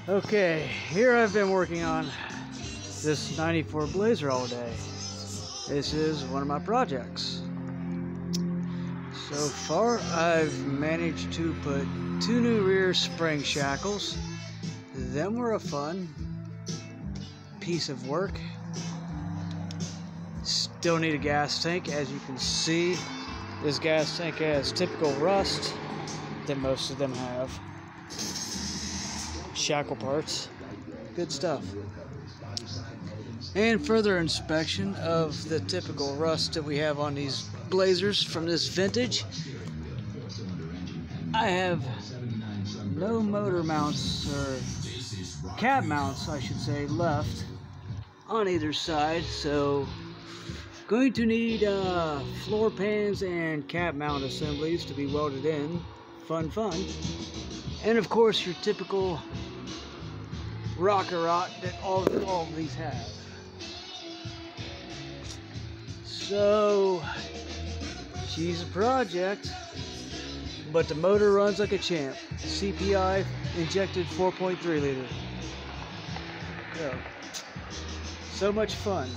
Okay, here I've been working on this 94 Blazer all day. This is one of my projects. So far, I've managed to put 2 new rear spring shackles. Them were a fun piece of work. Still need a gas tank. As you can see, this gas tank has typical rust that most of them have. Shackle parts, good stuff. And further inspection of the typical rust that we have on these Blazers from this vintage. I have no motor mounts, or cab mounts I should say, left on either side, so going to need floor pans and cab mount assemblies to be welded in. Fun. And of course your typical rocker rot that all of these have. So she's a project, but the motor runs like a champ. CPI injected 4.3 liter. So much fun.